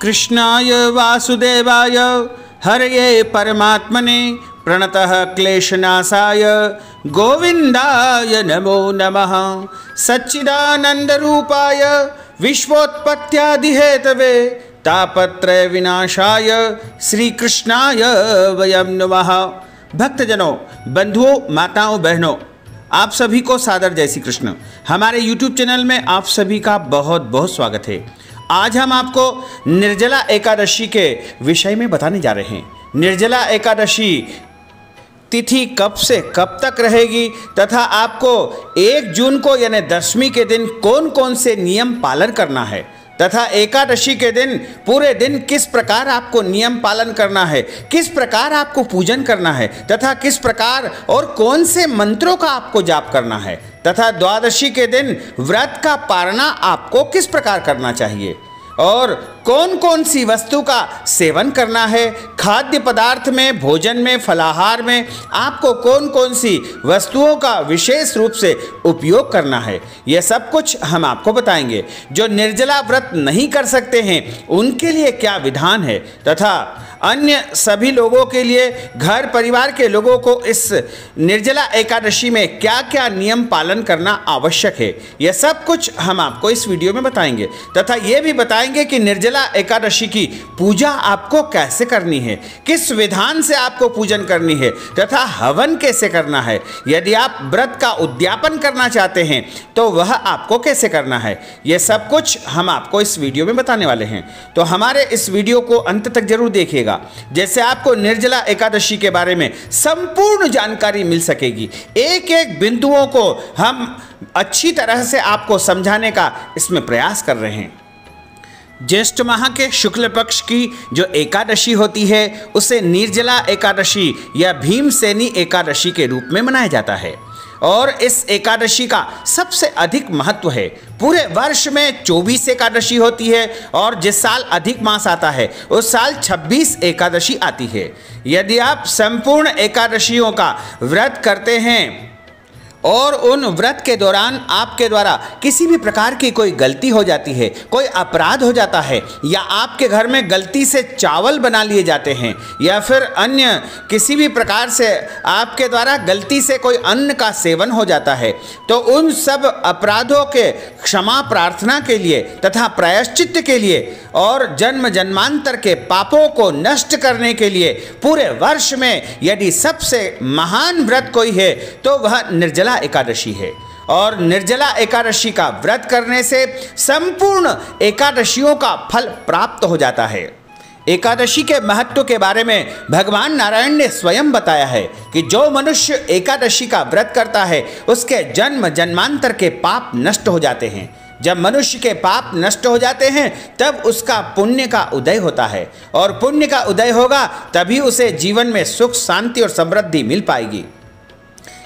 कृष्णाय वासुदेवाय हरये परमात्मने प्रणतः क्लेशनाशाय गोविंदाय नमो नमः। सच्चिदानंदरूपाय विश्वोत्पत्त्यादिहेतवे तापत्रय विनाशाय श्री कृष्णाय वयं नमः। भक्तजनों, बंधुओं, माताओं, बहनों, आप सभी को सादर जय श्री कृष्ण। हमारे YouTube चैनल में आप सभी का बहुत बहुत स्वागत है। आज हम आपको निर्जला एकादशी के विषय में बताने जा रहे हैं। निर्जला एकादशी तिथि कब से कब तक रहेगी तथा आपको 1 जून को यानी दशमी के दिन कौन कौन से नियम पालन करना है तथा एकादशी के दिन पूरे दिन किस प्रकार आपको नियम पालन करना है, किस प्रकार आपको पूजन करना है तथा किस प्रकार और कौन से मंत्रों का आपको जाप करना है तथा द्वादशी के दिन व्रत का पारणा आपको किस प्रकार करना चाहिए और कौन कौन सी वस्तु का सेवन करना है, खाद्य पदार्थ में, भोजन में, फलाहार में आपको कौन कौन सी वस्तुओं का विशेष रूप से उपयोग करना है, यह सब कुछ हम आपको बताएंगे। जो निर्जला व्रत नहीं कर सकते हैं उनके लिए क्या विधान है तथा अन्य सभी लोगों के लिए, घर परिवार के लोगों को इस निर्जला एकादशी में क्या क्या नियम पालन करना आवश्यक है, यह सब कुछ हम आपको इस वीडियो में बताएंगे तथा यह भी बताएंगे कि निर्जला एकादशी की पूजा आपको कैसे करनी है, किस विधान से आपको पूजन करनी है तथा हवन कैसे करना है। यदि आप व्रत का उद्यापन करना चाहते हैं तो वह आपको कैसे करना है, यह सब कुछ हम आपको इस वीडियो में बताने वाले हैं। तो हमारे इस वीडियो को अंत तक जरूर देखिएगा, जैसे आपको निर्जला एकादशी के बारे में संपूर्ण जानकारी मिल सकेगी। एक एक बिंदुओं को हम अच्छी तरह से आपको समझाने का इसमें प्रयास कर रहे हैं। ज्येष्ठ माह के शुक्ल पक्ष की जो एकादशी होती है उसे निर्जला एकादशी या भीमसेनी एकादशी के रूप में मनाया जाता है और इस एकादशी का सबसे अधिक महत्व है। पूरे वर्ष में 24 एकादशी होती है और जिस साल अधिक मास आता है उस साल 26 एकादशी आती है। यदि आप संपूर्ण एकादशियों का व्रत करते हैं और उन व्रत के दौरान आपके द्वारा किसी भी प्रकार की कोई गलती हो जाती है, कोई अपराध हो जाता है या आपके घर में गलती से चावल बना लिए जाते हैं या फिर अन्य किसी भी प्रकार से आपके द्वारा गलती से कोई अन्न का सेवन हो जाता है, तो उन सब अपराधों के क्षमा प्रार्थना के लिए तथा प्रायश्चित के लिए और जन्म जन्मांतर के पापों को नष्ट करने के लिए पूरे वर्ष में यदि सबसे महान व्रत कोई है तो वह निर्जला एकादशी है। और निर्जला एकादशी का व्रत करने से संपूर्ण एकादशियों का फल प्राप्त हो जाता है। एकादशी के महत्व के बारे में भगवान नारायण ने स्वयं बताया है कि जो मनुष्य एकादशी का व्रत करता है उसके जन्म जन्मांतर के पाप नष्ट हो जाते हैं। जब मनुष्य के पाप नष्ट हो जाते हैं तब उसका पुण्य का उदय होता है और पुण्य का उदय होगा तभी उसे जीवन में सुख, शांति और समृद्धि मिल पाएगी।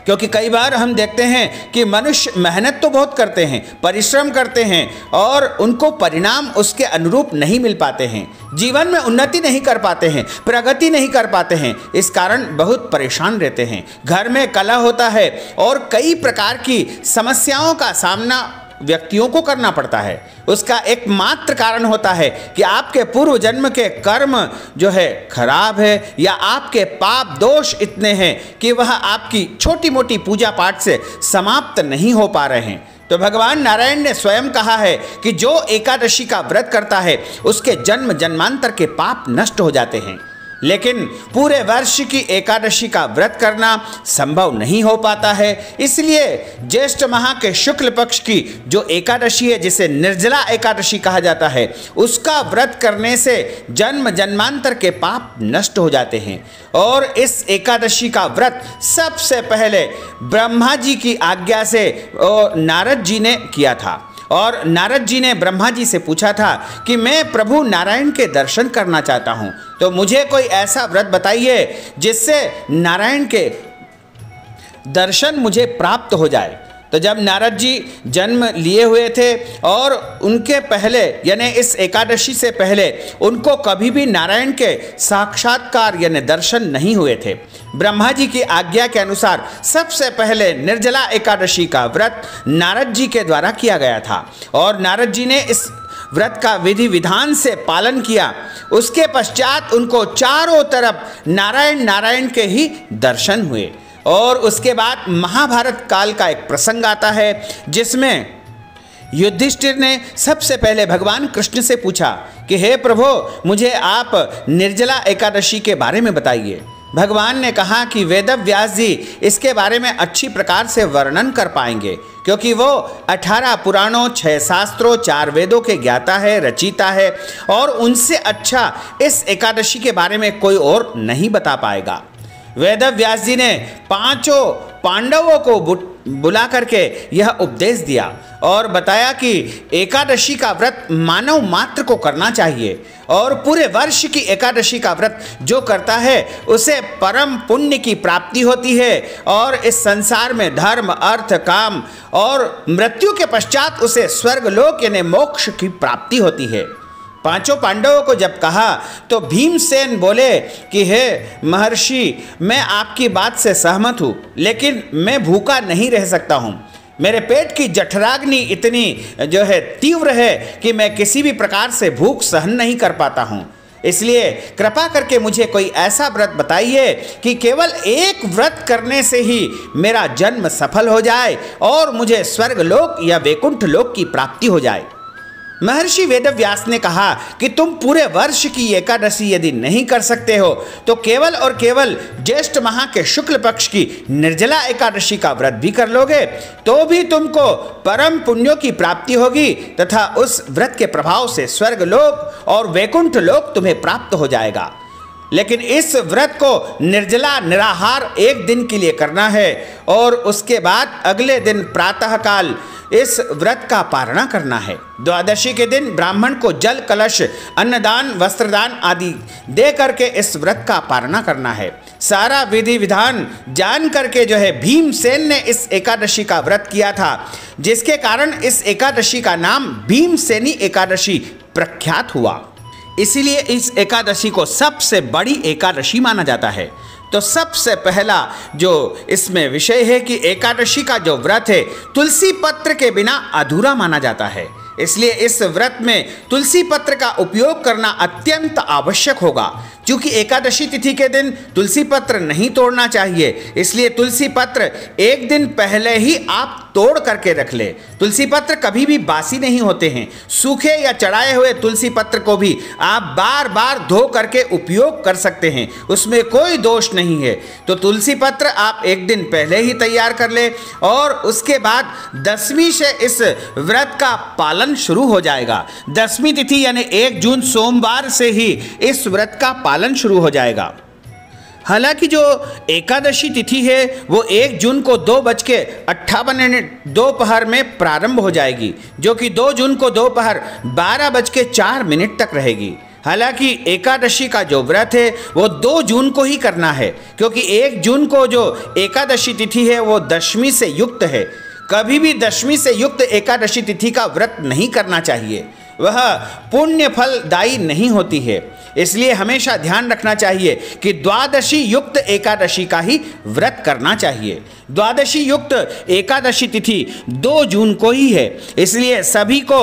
क्योंकि कई बार हम देखते हैं कि मनुष्य मेहनत तो बहुत करते हैं, परिश्रम करते हैं और उनको परिणाम उसके अनुरूप नहीं मिल पाते हैं, जीवन में उन्नति नहीं कर पाते हैं, प्रगति नहीं कर पाते हैं। इस कारण बहुत परेशान रहते हैं, घर में कलह होता है और कई प्रकार की समस्याओं का सामना व्यक्तियों को करना पड़ता है। उसका एकमात्र कारण होता है कि आपके पूर्व जन्म के कर्म जो है खराब है या आपके पाप दोष इतने हैं कि वह आपकी छोटी मोटी पूजा पाठ से समाप्त नहीं हो पा रहे हैं। तो भगवान नारायण ने स्वयं कहा है कि जो एकादशी का व्रत करता है उसके जन्म जन्मांतर के पाप नष्ट हो जाते हैं। लेकिन पूरे वर्ष की एकादशी का व्रत करना संभव नहीं हो पाता है, इसलिए ज्येष्ठ माह के शुक्ल पक्ष की जो एकादशी है जिसे निर्जला एकादशी कहा जाता है उसका व्रत करने से जन्म जन्मांतर के पाप नष्ट हो जाते हैं। और इस एकादशी का व्रत सबसे पहले ब्रह्मा जी की आज्ञा से नारद जी ने किया था और नारद जी ने ब्रह्मा जी से पूछा था कि मैं प्रभु नारायण के दर्शन करना चाहता हूँ, तो मुझे कोई ऐसा व्रत बताइए जिससे नारायण के दर्शन मुझे प्राप्त हो जाए। तो जब नारद जी जन्म लिए हुए थे और उनके पहले यानी इस एकादशी से पहले उनको कभी भी नारायण के साक्षात्कार यानी दर्शन नहीं हुए थे। ब्रह्मा जी की आज्ञा के अनुसार सबसे पहले निर्जला एकादशी का व्रत नारद जी के द्वारा किया गया था और नारद जी ने इस व्रत का विधि विधान से पालन किया, उसके पश्चात उनको चारों तरफ नारायण नारायण के ही दर्शन हुए। और उसके बाद महाभारत काल का एक प्रसंग आता है जिसमें युधिष्ठिर ने सबसे पहले भगवान कृष्ण से पूछा कि हे प्रभु, मुझे आप निर्जला एकादशी के बारे में बताइए। भगवान ने कहा कि वेदव्यास जी इसके बारे में अच्छी प्रकार से वर्णन कर पाएंगे, क्योंकि वो 18 पुराणों, 6 शास्त्रों, 4 वेदों के ज्ञाता है, रचयिता है, और उनसे अच्छा इस एकादशी के बारे में कोई और नहीं बता पाएगा। वेदव्यास जी ने 5 पांडवों को बुला करके यह उपदेश दिया और बताया कि एकादशी का व्रत मानव मात्र को करना चाहिए, और पूरे वर्ष की एकादशी का व्रत जो करता है उसे परम पुण्य की प्राप्ति होती है, और इस संसार में धर्म, अर्थ, काम और मृत्यु के पश्चात उसे स्वर्गलोक यानी मोक्ष की प्राप्ति होती है। 5 पांडवों को जब कहा तो भीमसेन बोले कि हे महर्षि, मैं आपकी बात से सहमत हूँ, लेकिन मैं भूखा नहीं रह सकता हूँ। मेरे पेट की जठराग्नि इतनी तीव्र है कि मैं किसी भी प्रकार से भूख सहन नहीं कर पाता हूँ। इसलिए कृपा करके मुझे कोई ऐसा व्रत बताइए कि केवल एक व्रत करने से ही मेरा जन्म सफल हो जाए और मुझे स्वर्गलोक या वैकुंठ लोक की प्राप्ति हो जाए। महर्षि वेदव्यास ने कहा कि तुम पूरे वर्ष की एकादशी यदि नहीं कर सकते हो तो केवल और केवल ज्येष्ठ माह के शुक्ल पक्ष की निर्जला एकादशी का व्रत भी कर लोगे तो भी तुमको परम पुण्यों की प्राप्ति होगी तथा उस व्रत के प्रभाव से स्वर्ग लोक और वैकुंठ लोक तुम्हें प्राप्त हो जाएगा। लेकिन इस व्रत को निर्जला निराहार एक दिन के लिए करना है और उसके बाद अगले दिन प्रातःकाल इस व्रत का पारणा करना है। द्वादशी के दिन ब्राह्मण को जल, कलश, अन्नदान, वस्त्रदान आदि दे करके इस व्रत का पारणा करना है। सारा विधि विधान जान करके भीमसेन ने इस एकादशी का व्रत किया था, जिसके कारण इस एकादशी का नाम भीमसेनी एकादशी प्रख्यात हुआ। इसीलिए इस एकादशी को सबसे बड़ी एकादशी माना जाता है। तो सबसे पहला जो इसमें विषय है कि एकादशी का जो व्रत है तुलसी पत्र के बिना अधूरा माना जाता है। इसलिए इस व्रत में तुलसी पत्र का उपयोग करना अत्यंत आवश्यक होगा, क्योंकि एकादशी तिथि के दिन तुलसी पत्र नहीं तोड़ना चाहिए। इसलिए तुलसी पत्र एक दिन पहले ही आप तोड़ करके रख ले। तुलसी पत्र कभी भी बासी नहीं होते हैं। सूखे या चढ़ाए हुए तुलसी पत्र को भी आप बार बार धो करके उपयोग कर सकते हैं, उसमें कोई दोष नहीं है। तो तुलसी पत्र आप एक दिन पहले ही तैयार कर ले और उसके बाद 10वीं से इस व्रत का पालन शुरू हो जाएगा। 10वीं तिथि यानी 1 जून सोमवार से ही इस व्रत का पालन शुरू हो जाएगा। हालांकि जो एकादशी तिथि है वो 1 जून को 2:58 दोपहर में प्रारंभ हो जाएगी, जो कि 2 जून को दोपहर 12:04 तक रहेगी। हालांकि एकादशी का जो व्रत है वो 2 जून को ही करना है, क्योंकि 1 जून को जो एकादशी तिथि है वो 10वीं से युक्त है। कभी भी 10वीं से युक्त एकादशी तिथि का व्रत नहीं करना चाहिए, वह पुण्य फलदायी नहीं होती है। इसलिए हमेशा ध्यान रखना चाहिए कि द्वादशी युक्त एकादशी का ही व्रत करना चाहिए। द्वादशी युक्त एकादशी तिथि 2 जून को ही है, इसलिए सभी को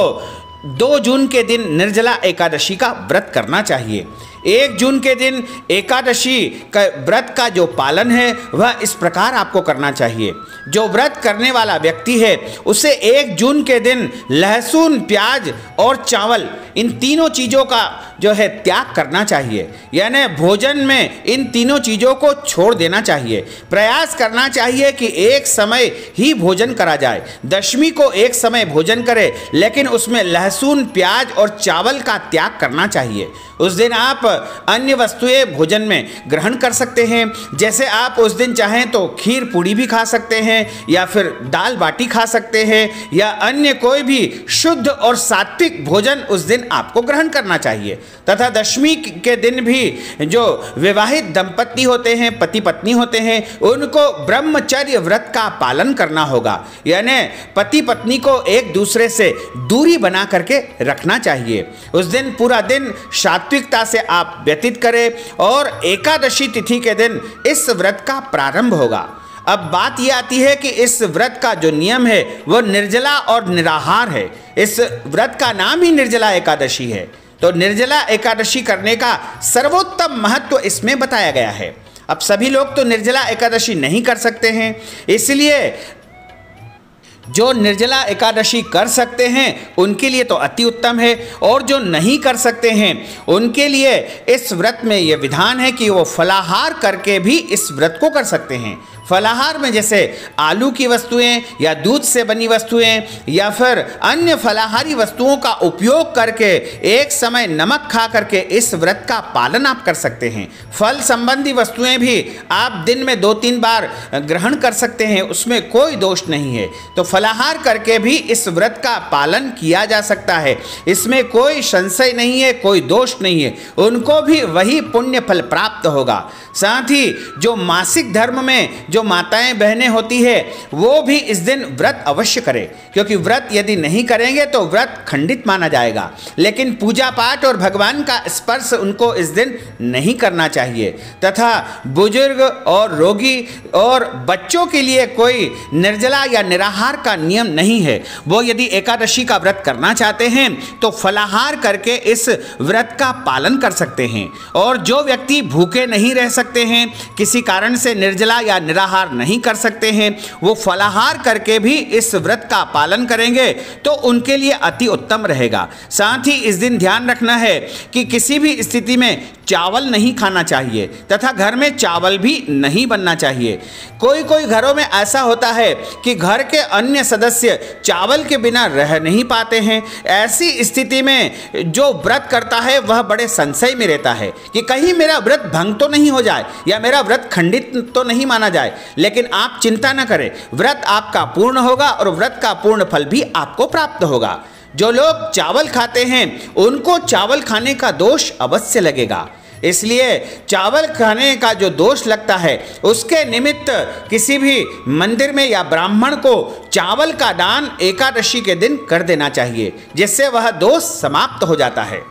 2 जून के दिन निर्जला एकादशी का व्रत करना चाहिए। 1 जून के दिन एकादशी का व्रत का जो पालन है वह इस प्रकार आपको करना चाहिए। जो व्रत करने वाला व्यक्ति है उसे 1 जून के दिन लहसुन, प्याज और चावल इन तीनों चीज़ों का त्याग करना चाहिए, यानी भोजन में इन तीनों चीज़ों को छोड़ देना चाहिए। प्रयास करना चाहिए कि एक समय ही भोजन करा जाए। 10वीं को एक समय भोजन करे, लेकिन उसमें लहसुन, प्याज और चावल का त्याग करना चाहिए। उस दिन आप अन्य वस्तुएं भोजन में ग्रहण कर सकते हैं, जैसे आप उस दिन चाहें तो खीर पूड़ी भी खा सकते हैं, या फिर दाल बाटी खा सकते हैं, या अन्य कोई भी शुद्ध और सात्विक भोजन उस दिन आपको ग्रहण करना चाहिए। तथा 10वीं के दिन भी जो विवाहित दंपति होते हैं, पति पत्नी होते हैं, उनको ब्रह्मचर्य व्रत का पालन करना होगा, यानी पति पत्नी को एक दूसरे से दूरी बना करके रखना चाहिए। उस दिन पूरा दिन सात्विकता से आप व्यतीत करें और एकादशी तिथि के दिन इस व्रत का प्रारंभ होगा। अब बात यह आती है कि इस व्रत का जो नियम है वो निर्जला और निराहार है। इस व्रत का नाम ही निर्जला एकादशी है। तो निर्जला एकादशी करने का सर्वोत्तम महत्व इसमें बताया गया है। अब सभी लोग तो निर्जला एकादशी नहीं कर सकते हैं, इसलिए जो निर्जला एकादशी कर सकते हैं उनके लिए तो अति उत्तम है, और जो नहीं कर सकते हैं उनके लिए इस व्रत में यह विधान है कि वो फलाहार करके भी इस व्रत को कर सकते हैं। फलाहार में जैसे आलू की वस्तुएं या दूध से बनी वस्तुएं या फिर अन्य फलाहारी वस्तुओं का उपयोग करके एक समय नमक खा करके इस व्रत का पालन आप कर सकते हैं। फल संबंधी वस्तुएं भी आप दिन में 2-3 बार ग्रहण कर सकते हैं, उसमें कोई दोष नहीं है। तो फलाहार करके भी इस व्रत का पालन किया जा सकता है, इसमें कोई संशय नहीं है, कोई दोष नहीं है। उनको भी वही पुण्य फल प्राप्त होगा। साथ ही जो मासिक धर्म में जो माताएं बहनें होती है वो भी इस दिन व्रत अवश्य करें, क्योंकि व्रत यदि नहीं करेंगे तो व्रत खंडित माना जाएगा। लेकिन पूजा पाठ और भगवान का स्पर्श उनको इस दिन नहीं करना चाहिए। तथा बुजुर्ग और रोगी और बच्चों के लिए कोई निर्जला या निराहार का नियम नहीं है। वो यदि एकादशी का व्रत करना चाहते हैं तो फलाहार करके इस व्रत का पालन कर सकते हैं। और जो व्यक्ति भूखे नहीं रह सकते हैं, किसी कारण से निर्जला या निराहार नहीं कर सकते हैं, वो फलाहार करके भी इस व्रत का पालन करेंगे तो उनके लिए अति उत्तम रहेगा। साथ ही इस दिन ध्यान रखना है कि किसी भी स्थिति में चावल नहीं खाना चाहिए तथा घर में चावल भी नहीं बनना चाहिए। कोई कोई घरों में ऐसा होता है कि घर के अन्य सदस्य चावल के बिना रह नहीं पाते हैं। ऐसी स्थिति में जो व्रत करता है वह बड़े संशय में रहता है कि कहीं मेरा व्रत भंग तो नहीं हो जाए या मेरा व्रत खंडित तो नहीं माना जाए। लेकिन आप चिंता न करें, व्रत आपका पूर्ण होगा और व्रत का पूर्ण फल भी आपको प्राप्त होगा। जो लोग चावल खाते हैं उनको चावल खाने का दोष अवश्य लगेगा, इसलिए चावल खाने का जो दोष लगता है उसके निमित्त किसी भी मंदिर में या ब्राह्मण को चावल का दान एकादशी के दिन कर देना चाहिए, जिससे वह दोष समाप्त हो जाता है।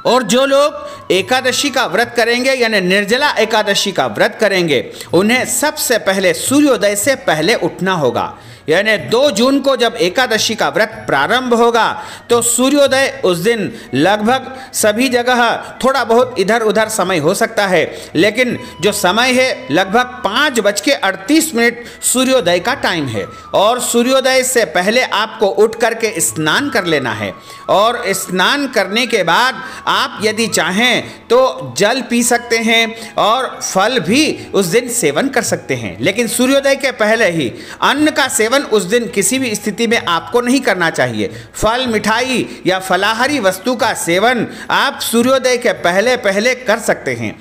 और जो लोग एकादशी का व्रत करेंगे यानी निर्जला एकादशी का व्रत करेंगे, उन्हें सबसे पहले सूर्योदय से पहले उठना होगा। यानी 2 जून को जब एकादशी का व्रत प्रारंभ होगा तो सूर्योदय उस दिन लगभग सभी जगह थोड़ा बहुत इधर उधर समय हो सकता है, लेकिन जो समय है लगभग 5:38 सूर्योदय का टाइम है। और सूर्योदय से पहले आपको उठ करके स्नान कर लेना है, और स्नान करने के बाद आप यदि चाहें तो जल पी सकते हैं और फल भी उस दिन सेवन कर सकते हैं। लेकिन सूर्योदय के पहले ही अन्न का सेवन उस दिन किसी भी स्थिति में आपको नहीं करना चाहिए। फल, मिठाई या फलाहारी वस्तु का सेवन आप सूर्योदय के पहले पहले कर सकते हैं।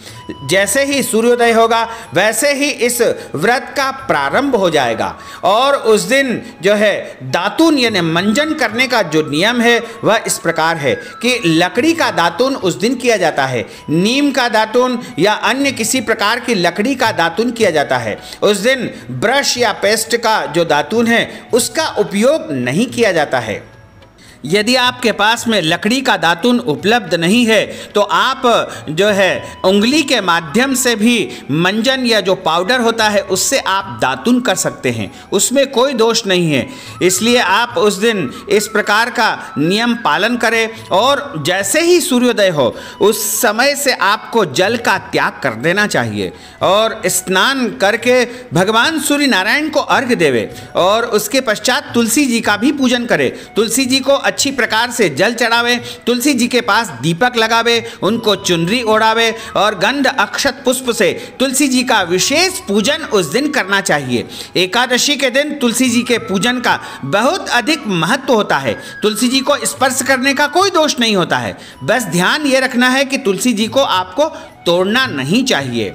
जैसे ही सूर्योदय होगा वैसे ही इस व्रत का प्रारंभ हो जाएगा। और उस दिन जो है दातून यानी मंजन करने का जो नियम है वह इस प्रकार है कि लकड़ी का दातून उस दिन किया जाता है। नीम का दातून या अन्य किसी प्रकार की लकड़ी का दातून किया जाता है। उस दिन ब्रश या पेस्ट का जो दातून है उसका उपयोग नहीं किया जाता है। यदि आपके पास में लकड़ी का दातून उपलब्ध नहीं है तो आप जो है उंगली के माध्यम से भी मंजन या जो पाउडर होता है उससे आप दातून कर सकते हैं, उसमें कोई दोष नहीं है। इसलिए आप उस दिन इस प्रकार का नियम पालन करें और जैसे ही सूर्योदय हो उस समय से आपको जल का त्याग कर देना चाहिए और स्नान करके भगवान सूर्य नारायण को अर्घ्य देवे और उसके पश्चात तुलसी जी का भी पूजन करें। तुलसी जी को अच्छी प्रकार से जल चढ़ावे, तुलसी जी के पास दीपक लगावे, उनको चुनरी ओढ़ावे और गंध अक्षत पुष्प से तुलसी जी का विशेष पूजन उस दिन करना चाहिए। एकादशी के दिन तुलसी जी के पूजन का बहुत अधिक महत्व होता है। तुलसी जी को स्पर्श करने का कोई दोष नहीं होता है, बस ध्यान ये रखना है कि तुलसी जी को आपको तोड़ना नहीं चाहिए।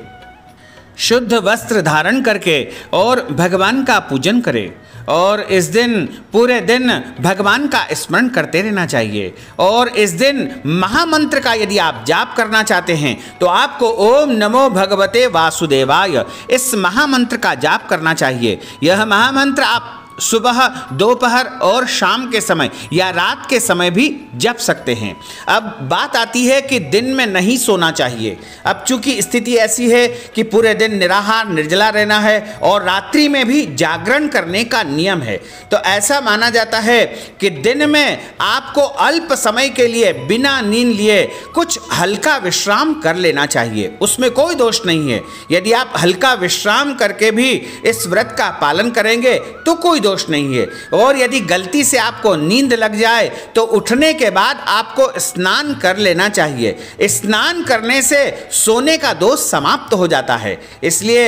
शुद्ध वस्त्र धारण करके और भगवान का पूजन करें और इस दिन पूरे दिन भगवान का स्मरण करते रहना चाहिए। और इस दिन महामंत्र का यदि आप जाप करना चाहते हैं तो आपको ओम नमो भगवते वासुदेवाय इस महामंत्र का जाप करना चाहिए। यह महामंत्र आप सुबह, दोपहर और शाम के समय या रात के समय भी जप सकते हैं। अब बात आती है कि दिन में नहीं सोना चाहिए। अब चूंकि स्थिति ऐसी है कि पूरे दिन निराहार निर्जला रहना है और रात्रि में भी जागरण करने का नियम है, तो ऐसा माना जाता है कि दिन में आपको अल्प समय के लिए बिना नींद लिए कुछ हल्का विश्राम कर लेना चाहिए। उसमें कोई दोष नहीं है। यदि आप हल्का विश्राम करके भी इस व्रत का पालन करेंगे तो कोई दोष नहीं है। और यदि गलती से आपको नींद लग जाए तो उठने के बाद आपको स्नान कर लेना चाहिए। स्नान करने से सोने का दोष समाप्त हो जाता है। इसलिए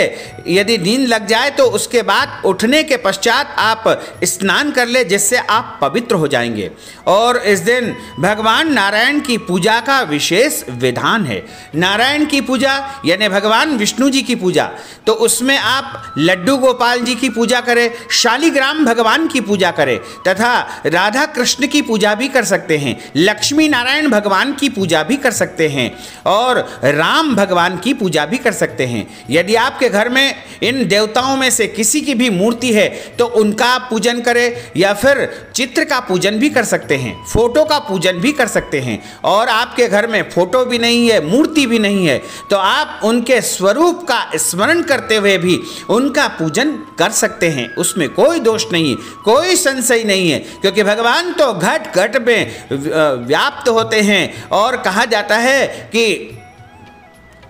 यदि नींद लग जाए तो उसके बाद उठने के पश्चात आप स्नान कर ले, जिससे आप पवित्र हो जाएंगे। और इस दिन भगवान नारायण की पूजा का विशेष विधान है। नारायण की पूजा यानी भगवान विष्णु जी की पूजा, तो उसमें आप लड्डू गोपाल जी की पूजा करें, शालिग्राम भगवान की पूजा करें तथा राधा कृष्ण की पूजा भी कर सकते हैं, लक्ष्मी नारायण भगवान की पूजा भी कर सकते हैं और राम भगवान की पूजा भी कर सकते हैं। यदि आपके घर में इन देवताओं में से किसी की भी मूर्ति है तो उनका आप पूजन करें, या फिर चित्र का पूजन भी कर सकते हैं, फोटो का पूजन भी कर सकते हैं। और आपके घर में फोटो भी नहीं है, मूर्ति भी नहीं है, तो आप उनके स्वरूप का स्मरण करते हुए भी उनका पूजन कर सकते हैं। उसमें कोई दोष नहीं, कोई संशय नहीं है, क्योंकि भगवान तो घट घट में व्याप्त होते हैं। और कहा जाता है कि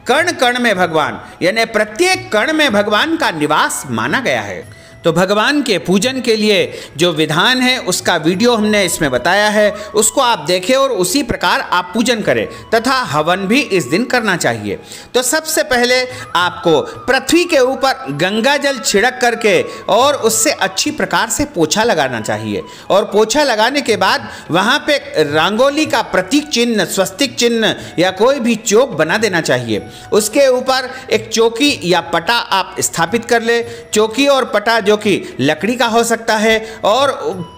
कण कण में भगवान, यानी प्रत्येक कण में भगवान का निवास माना गया है। तो भगवान के पूजन के लिए जो विधान है उसका वीडियो हमने इसमें बताया है, उसको आप देखें और उसी प्रकार आप पूजन करें तथा हवन भी इस दिन करना चाहिए। तो सबसे पहले आपको पृथ्वी के ऊपर गंगा जल छिड़क करके और उससे अच्छी प्रकार से पोछा लगाना चाहिए। और पोछा लगाने के बाद वहाँ पे रंगोली का प्रतीक चिन्ह, स्वस्तिक चिन्ह या कोई भी चौक बना देना चाहिए। उसके ऊपर एक चौकी या पटा आप स्थापित कर ले। चौकी और पटा जो कि लकड़ी का हो सकता है और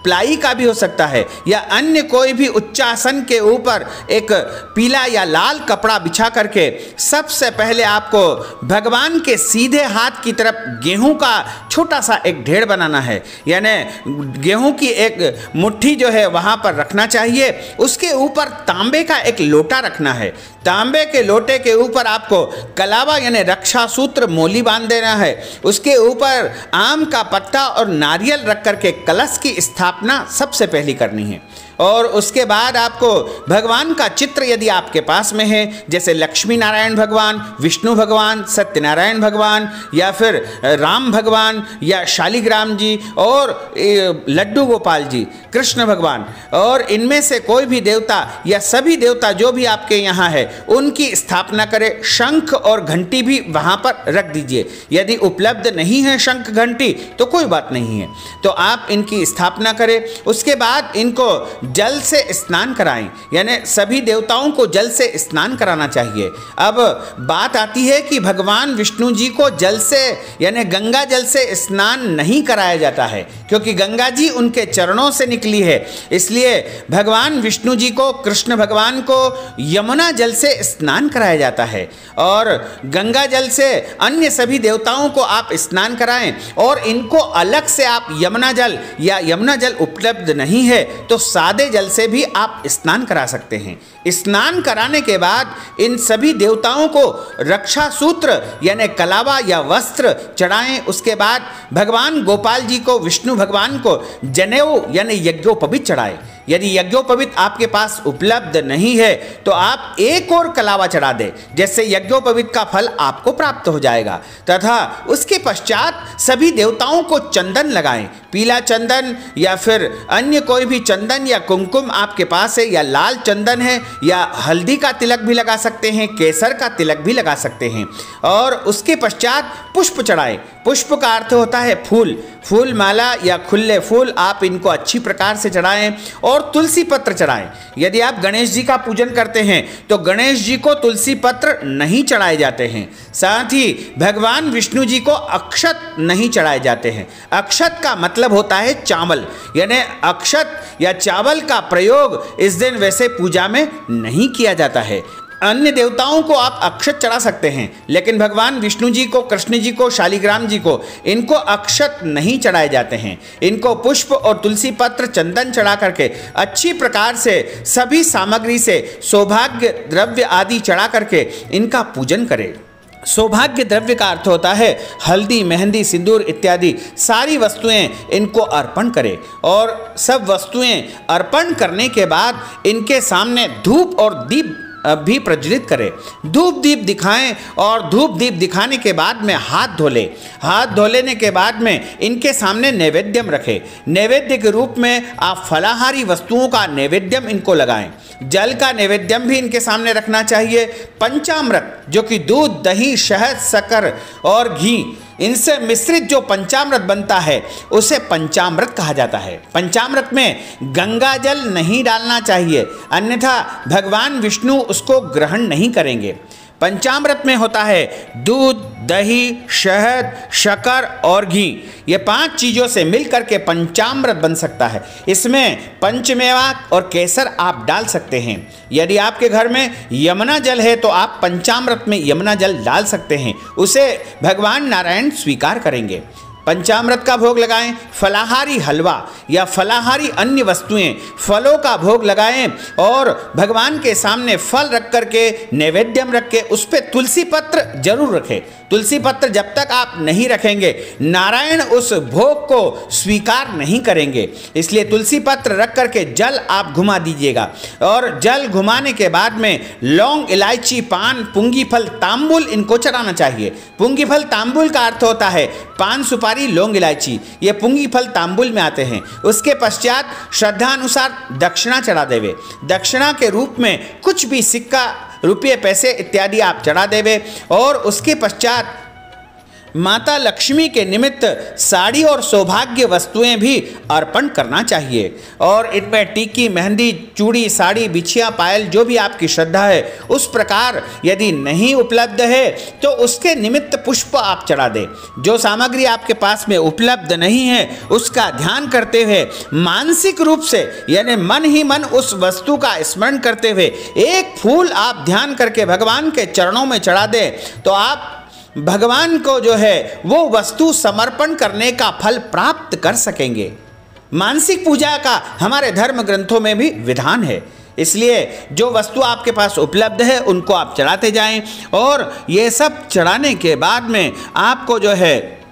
प्लाई का भी हो सकता है, या अन्य कोई भी उच्चासन के ऊपर एक पीला या लाल कपड़ा बिछा करके सबसे पहले आपको भगवान के सीधे हाथ की तरफ गेहूं का छोटा सा एक ढेर बनाना है, यानी गेहूं की एक मुट्ठी जो है वहां पर रखना चाहिए। उसके ऊपर तांबे का एक लोटा रखना है। तांबे के लोटे के ऊपर आपको कलावा यानी रक्षा सूत्र मोली बांध देना है। उसके ऊपर आम का पत्ता और नारियल रख करके कलश की स्थापना सबसे पहली करनी है। और उसके बाद आपको भगवान का चित्र यदि आपके पास में है, जैसे लक्ष्मी नारायण भगवान, विष्णु भगवान, सत्यनारायण भगवान या फिर राम भगवान या शालिग्राम जी और लड्डू गोपाल जी, कृष्ण भगवान, और इनमें से कोई भी देवता या सभी देवता जो भी आपके यहाँ है उनकी स्थापना करें। शंख और घंटी भी वहाँ पर रख दीजिए। यदि उपलब्ध नहीं है शंख घंटी तो कोई बात नहीं है, तो आप इनकी स्थापना करें। उसके बाद इनको जल से स्नान कराएं, यानी सभी देवताओं को जल से स्नान कराना चाहिए। अब बात आती है कि भगवान विष्णु जी को जल से यानी गंगा जल से स्नान नहीं कराया जाता है, क्योंकि गंगा जी उनके चरणों से निकली है। इसलिए भगवान विष्णु जी को, कृष्ण भगवान को यमुना जल से स्नान कराया जाता है। और गंगा जल से अन्य सभी देवताओं को आप स्नान कराएं, और इनको अलग से आप यमुना जल या यमुना जल उपलब्ध नहीं है तो सादे जल से भी आप स्नान करा सकते हैं। स्नान कराने के बाद इन सभी देवताओं को रक्षा सूत्र यानी कलावा या वस्त्र चढ़ाएं। उसके बाद भगवान गोपाल जी को, विष्णु भगवान को जनेऊ यानी यज्ञोपवीत चढ़ाएं। यदि यज्ञोपवीत आपके पास उपलब्ध नहीं है तो आप एक और कलावा चढ़ा दें, जिससे यज्ञोपवीत का फल आपको प्राप्त हो जाएगा। तथा उसके पश्चात सभी देवताओं को चंदन लगाएं, पीला चंदन या फिर अन्य कोई भी चंदन या कुमकुम आपके पास है, या लाल चंदन है, या हल्दी का तिलक भी लगा सकते हैं, केसर का तिलक भी लगा सकते हैं। और उसके पश्चात पुष्प चढ़ाएं। पुष्प का अर्थ होता है फूल, फूल माला या खुले फूल, आप इनको अच्छी प्रकार से चढ़ाएं। और तुलसी पत्र चढ़ाएं। यदि आप गणेश जी का पूजन करते हैं तो गणेश जी को तुलसी पत्र नहीं चढ़ाए जाते हैं। साथ ही भगवान विष्णु जी को अक्षत नहीं चढ़ाए जाते हैं। अक्षत का मतलब होता है चावल, यानी अक्षत या चावल का प्रयोग इस दिन वैसे पूजा में नहीं किया जाता है। अन्य देवताओं को आप अक्षत चढ़ा सकते हैं, लेकिन भगवान विष्णु जी को, कृष्ण जी को, शालिग्राम जी को, इनको अक्षत नहीं चढ़ाए जाते हैं। इनको पुष्प और तुलसी पत्र, चंदन चढ़ा करके अच्छी प्रकार से सभी सामग्री से सौभाग्य द्रव्य आदि चढ़ा करके इनका पूजन करें। सौभाग्य द्रव्य का अर्थ होता है हल्दी, मेहंदी, सिंदूर इत्यादि सारी वस्तुएं इनको अर्पण करें, और सब वस्तुएं अर्पण करने के बाद इनके सामने धूप और दीप भी प्रज्वलित करें। धूप दीप दिखाएं, और धूप दीप दिखाने के बाद में हाथ धो लें। हाथ धो लेने के बाद में इनके सामने नैवेद्यम रखें। नैवेद्य के रूप में आप फलाहारी वस्तुओं का नैवेद्यम इनको लगाएं। जल का नैवेद्यम भी इनके सामने रखना चाहिए। पंचामृत, जो कि दूध, दही, शहद, शक्कर और घी, इनसे मिश्रित जो पंचामृत बनता है उसे पंचामृत कहा जाता है। पंचामृत में गंगा जल नहीं डालना चाहिए, अन्यथा भगवान विष्णु उसको ग्रहण नहीं करेंगे। पंचामृत में होता है दूध, दही, शहद, शक्कर और घी। ये 5 चीज़ों से मिलकर के पंचामृत बन सकता है। इसमें पंचमेवा और केसर आप डाल सकते हैं। यदि आपके घर में यमुना जल है तो आप पंचामृत में यमुना जल डाल सकते हैं, उसे भगवान नारायण स्वीकार करेंगे। पंचामृत का भोग लगाएं। फलाहारी हलवा या फलाहारी अन्य वस्तुएं, फलों का भोग लगाएं, और भगवान के सामने फल रख करके, नैवेद्यम रख के, उस पर तुलसी पत्र जरूर रखें। तुलसी पत्र जब तक आप नहीं रखेंगे, नारायण उस भोग को स्वीकार नहीं करेंगे। इसलिए तुलसी पत्र रख करके जल आप घुमा दीजिएगा, और जल घुमाने के बाद में लौंग, इलायची, पान, पुंगी फल, तांबुल इनको चढ़ाना चाहिए। पुंगी फल तांबुल का अर्थ होता है पान, सुपारी, लौंग, इलायची, ये पुंगी फल तांबुल में आते हैं। उसके पश्चात श्रद्धानुसार दक्षिणा चढ़ा देवे। दक्षिणा के रूप में कुछ भी सिक्का, रुपये, पैसे इत्यादि आप चढ़ा देवे, और उसके पश्चात माता लक्ष्मी के निमित्त साड़ी और सौभाग्य वस्तुएं भी अर्पण करना चाहिए। और इनमें टीकी, मेहंदी, चूड़ी, साड़ी, बिछिया, पायल, जो भी आपकी श्रद्धा है उस प्रकार यदि नहीं उपलब्ध है तो उसके निमित्त पुष्प आप चढ़ा दें। जो सामग्री आपके पास में उपलब्ध नहीं है उसका ध्यान करते हुए, मानसिक रूप से यानी मन ही मन उस वस्तु का स्मरण करते हुए एक फूल आप ध्यान करके भगवान के चरणों में चढ़ा दें, तो आप भगवान को जो है वो वस्तु समर्पण करने का फल प्राप्त कर सकेंगे। मानसिक पूजा का हमारे धर्म ग्रंथों में भी विधान है। इसलिए जो वस्तु आपके पास उपलब्ध है उनको आप चढ़ाते जाएं, और ये सब चढ़ाने के बाद में आपको जो है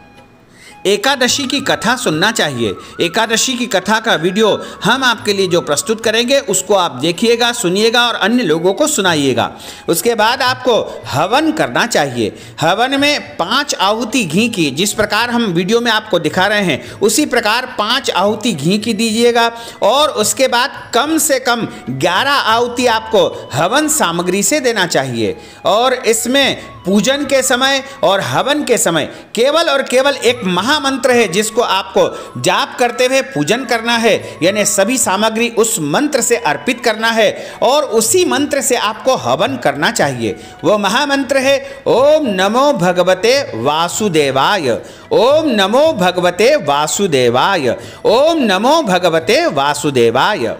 एकादशी की कथा सुनना चाहिए। एकादशी की कथा का वीडियो हम आपके लिए जो प्रस्तुत करेंगे उसको आप देखिएगा, सुनिएगा और अन्य लोगों को सुनाइएगा। उसके बाद आपको हवन करना चाहिए। हवन में 5 आहुति घी की, जिस प्रकार हम वीडियो में आपको दिखा रहे हैं उसी प्रकार 5 आहुति घी की दीजिएगा, और उसके बाद कम से कम 11 आहुति आपको हवन सामग्री से देना चाहिए। और इसमें पूजन के समय और हवन के समय केवल और केवल एक महामंत्र है जिसको आपको जाप करते हुए पूजन करना है, यानी सभी सामग्री उस मंत्र से अर्पित करना है और उसी मंत्र से आपको हवन करना चाहिए। वो महामंत्र है ओम नमो भगवते वासुदेवाय, ओम नमो भगवते वासुदेवाय, ओम नमो भगवते वासुदेवाय।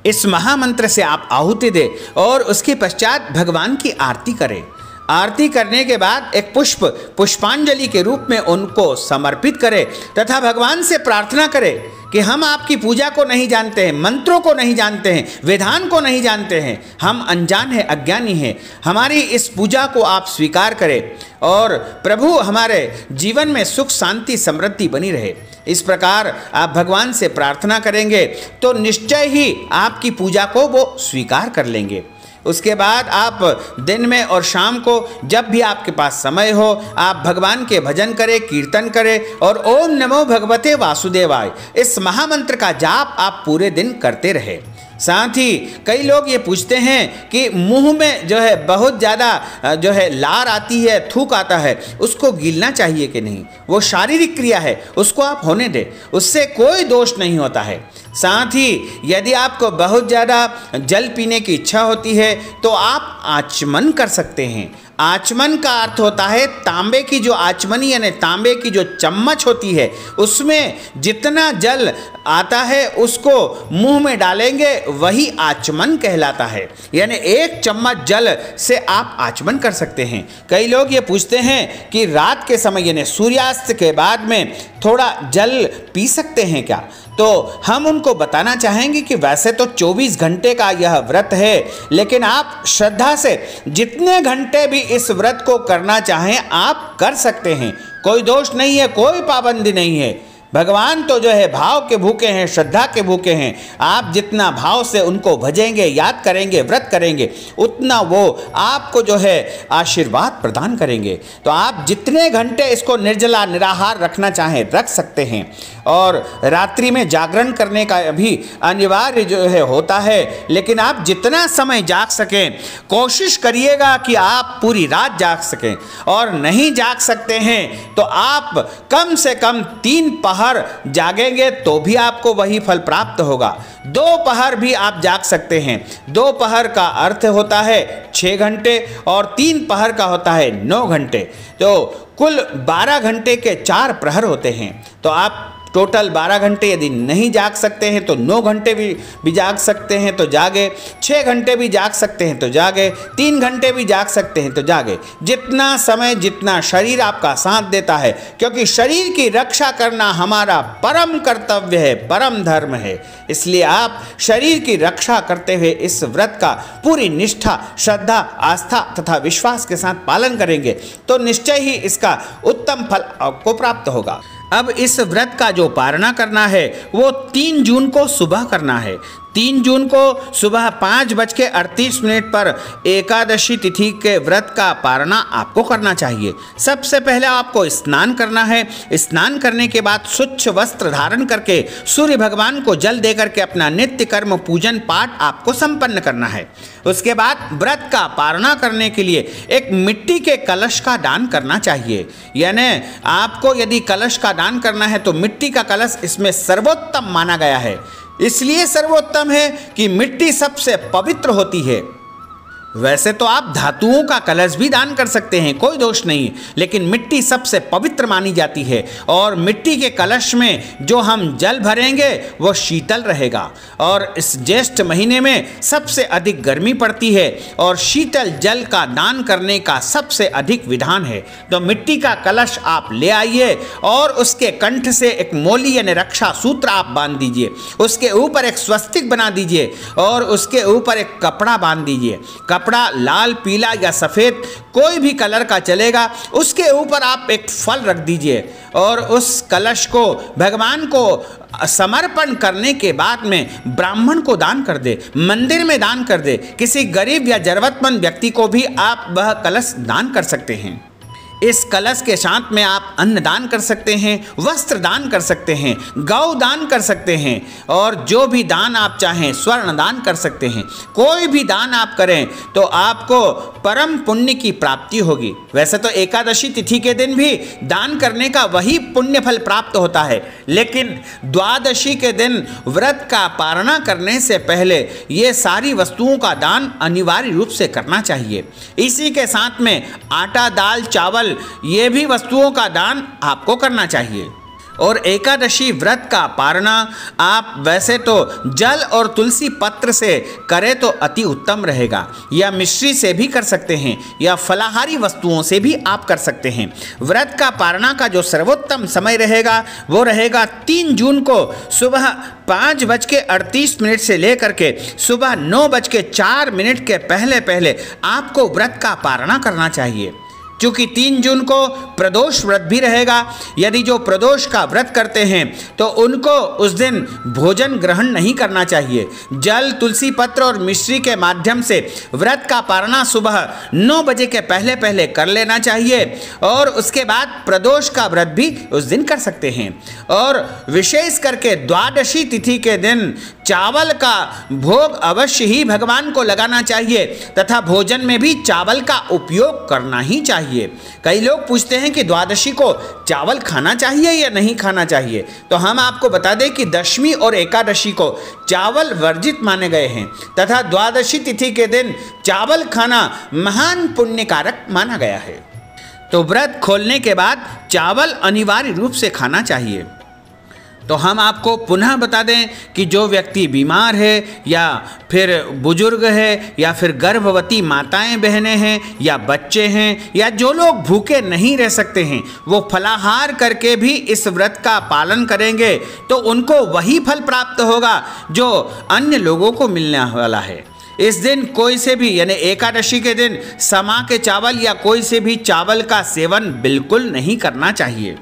इस महामंत्र से आप आहुति दें और उसके पश्चात भगवान की आरती करें। आरती करने के बाद एक पुष्पांजलि के रूप में उनको समर्पित करें तथा भगवान से प्रार्थना करें कि हम आपकी पूजा को नहीं जानते हैं, मंत्रों को नहीं जानते हैं, विधान को नहीं जानते हैं, हम अनजान हैं, अज्ञानी हैं, हमारी इस पूजा को आप स्वीकार करें और प्रभु हमारे जीवन में सुख, शांति, समृद्धि बनी रहे। इस प्रकार आप भगवान से प्रार्थना करेंगे तो निश्चय ही आपकी पूजा को वो स्वीकार कर लेंगे। उसके बाद आप दिन में और शाम को जब भी आपके पास समय हो आप भगवान के भजन करें, कीर्तन करें और ओम नमो भगवते वासुदेवाय इस महामंत्र का जाप आप पूरे दिन करते रहे। साथ ही कई लोग ये पूछते हैं कि मुंह में जो है बहुत ज़्यादा जो है लार आती है, थूक आता है, उसको गिलना चाहिए कि नहीं। वो शारीरिक क्रिया है, उसको आप होने दें, उससे कोई दोष नहीं होता है। साथ ही यदि आपको बहुत ज़्यादा जल पीने की इच्छा होती है तो आप आचमन कर सकते हैं। आचमन का अर्थ होता है तांबे की जो आचमनी यानी तांबे की जो चम्मच होती है उसमें जितना जल आता है उसको मुंह में डालेंगे वही आचमन कहलाता है। यानी 1 चम्मच जल से आप आचमन कर सकते हैं। कई लोग ये पूछते हैं कि रात के समय यानी सूर्यास्त के बाद में थोड़ा जल पी सकते हैं क्या? तो हम उनको बताना चाहेंगे कि वैसे तो 24 घंटे का यह व्रत है, लेकिन आप श्रद्धा से जितने घंटे भी इस व्रत को करना चाहें आप कर सकते हैं। कोई दोष नहीं है, कोई पाबंदी नहीं है। भगवान तो जो है भाव के भूखे हैं, श्रद्धा के भूखे हैं। आप जितना भाव से उनको भजेंगे, याद करेंगे, व्रत करेंगे, उतना वो आपको जो है आशीर्वाद प्रदान करेंगे। तो आप जितने घंटे इसको निर्जला निराहार रखना चाहें रख सकते हैं। और रात्रि में जागरण करने का भी अनिवार्य जो है होता है, लेकिन आप जितना समय जाग सकें कोशिश करिएगा कि आप पूरी रात जाग सकें। और नहीं जाग सकते हैं तो आप कम से कम 3 पहर जागेंगे तो भी आपको वही फल प्राप्त होगा। 2 पहर भी आप जाग सकते हैं। 2 पहर का अर्थ होता है 6 घंटे और 3 पहर का होता है 9 घंटे। तो कुल 12 घंटे के 4 प्रहर होते हैं। तो आप टोटल 12 घंटे यदि नहीं जाग सकते हैं तो 9 घंटे भी जाग सकते हैं तो जागे, 6 घंटे भी जाग सकते हैं तो जागे, 3 घंटे भी जाग सकते हैं तो जागे। जितना समय जितना शरीर आपका साथ देता है, क्योंकि शरीर की रक्षा करना हमारा परम कर्तव्य है, परम धर्म है। इसलिए आप शरीर की रक्षा करते हुए इस व्रत का पूरी निष्ठा, श्रद्धा, आस्था तथा विश्वास के साथ पालन करेंगे तो निश्चय ही इसका उत्तम फल आपको प्राप्त होगा। अब इस व्रत का जो पारणा करना है वो 3 जून को सुबह करना है। 3 जून को सुबह 5:38 पर एकादशी तिथि के व्रत का पारणा आपको करना चाहिए। सबसे पहले आपको स्नान करना है। स्नान करने के बाद स्वच्छ वस्त्र धारण करके सूर्य भगवान को जल देकर के अपना नित्य कर्म पूजन पाठ आपको संपन्न करना है। उसके बाद व्रत का पारणा करने के लिए एक मिट्टी के कलश का दान करना चाहिए। यानी आपको यदि कलश का दान करना है तो मिट्टी का कलश इसमें सर्वोत्तम माना गया है। इसलिए सर्वोत्तम है कि मिट्टी सबसे पवित्र होती है। वैसे तो आप धातुओं का कलश भी दान कर सकते हैं, कोई दोष नहीं, लेकिन मिट्टी सबसे पवित्र मानी जाती है। और मिट्टी के कलश में जो हम जल भरेंगे वो शीतल रहेगा। और इस ज्येष्ठ महीने में सबसे अधिक गर्मी पड़ती है और शीतल जल का दान करने का सबसे अधिक विधान है। तो मिट्टी का कलश आप ले आइए और उसके कंठ से एक मोली यानी रक्षा सूत्र आप बांध दीजिए। उसके ऊपर एक स्वस्तिक बना दीजिए और उसके ऊपर एक कपड़ा बांध दीजिए। कपड़ा लाल, पीला या सफ़ेद कोई भी कलर का चलेगा। उसके ऊपर आप एक फल रख दीजिए और उस कलश को भगवान को समर्पण करने के बाद में ब्राह्मण को दान कर दे, मंदिर में दान कर दे। किसी गरीब या जरूरतमंद व्यक्ति को भी आप वह कलश दान कर सकते हैं। इस कलश के साथ में आप अन्न दान कर सकते हैं, वस्त्र दान कर सकते हैं, गौ दान कर सकते हैं और जो भी दान आप चाहें, स्वर्ण दान कर सकते हैं। कोई भी दान आप करें तो आपको परम पुण्य की प्राप्ति होगी। वैसे तो एकादशी तिथि के दिन भी दान करने का वही पुण्य फल प्राप्त होता है, लेकिन द्वादशी के दिन व्रत का पारणा करने से पहले ये सारी वस्तुओं का दान अनिवार्य रूप से करना चाहिए। इसी के साथ में आटा, दाल, चावल ये भी वस्तुओं का दान आपको करना चाहिए। और एकादशी व्रत का पारणा आप वैसे तो जल और तुलसी पत्र से करें तो अति उत्तम रहेगा, या मिश्री से भी कर सकते हैं या फलाहारी वस्तुओं से भी आप कर सकते हैं। व्रत का पारणा का जो सर्वोत्तम समय रहेगा वो रहेगा 3 जून को सुबह 5:38 से लेकर के सुबह 9:04 के पहले पहले आपको व्रत का पारणा करना चाहिए। चूँकि 3 जून को प्रदोष व्रत भी रहेगा। यदि जो प्रदोष का व्रत करते हैं तो उनको उस दिन भोजन ग्रहण नहीं करना चाहिए। जल, तुलसी पत्र और मिश्री के माध्यम से व्रत का पारणा सुबह 9 बजे के पहले पहले कर लेना चाहिए और उसके बाद प्रदोष का व्रत भी उस दिन कर सकते हैं। और विशेष करके द्वादशी तिथि के दिन चावल का भोग अवश्य ही भगवान को लगाना चाहिए तथा भोजन में भी चावल का उपयोग करना ही चाहिए। चाहिए। कई लोग पूछते हैं कि द्वादशी को चावल खाना चाहिए या नहीं खाना चाहिए, तो हम आपको बता दें कि दशमी और एकादशी को चावल वर्जित माने गए हैं तथा द्वादशी तिथि के दिन चावल खाना महान पुण्यकारक माना गया है। तो व्रत खोलने के बाद चावल अनिवार्य रूप से खाना चाहिए। तो हम आपको पुनः बता दें कि जो व्यक्ति बीमार है या फिर बुजुर्ग है या फिर गर्भवती माताएं बहनें हैं या बच्चे हैं या जो लोग भूखे नहीं रह सकते हैं, वो फलाहार करके भी इस व्रत का पालन करेंगे तो उनको वही फल प्राप्त होगा जो अन्य लोगों को मिलने वाला है। इस दिन कोई से भी यानी एकादशी के दिन समा के चावल या कोई से भी चावल का सेवन बिल्कुल नहीं करना चाहिए।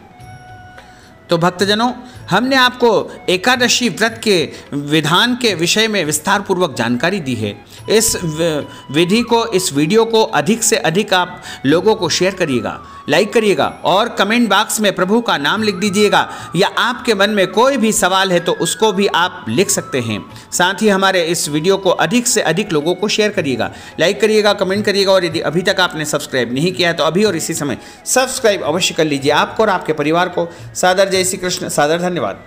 तो भक्तजनों, हमने आपको एकादशी व्रत के विधान के विषय में विस्तार पूर्वक जानकारी दी है। इस विधि को, इस वीडियो को अधिक से अधिक आप लोगों को शेयर करिएगा, लाइक करिएगा और कमेंट बॉक्स में प्रभु का नाम लिख दीजिएगा, या आपके मन में कोई भी सवाल है तो उसको भी आप लिख सकते हैं। साथ ही हमारे इस वीडियो को अधिक से अधिक लोगों को शेयर करिएगा, लाइक करिएगा, कमेंट करिएगा और यदि अभी तक आपने सब्सक्राइब नहीं किया है तो अभी और इसी समय सब्सक्राइब अवश्य कर लीजिए। आपको और आपके परिवार को सादर जय श्री कृष्ण, सादर धन्यवाद।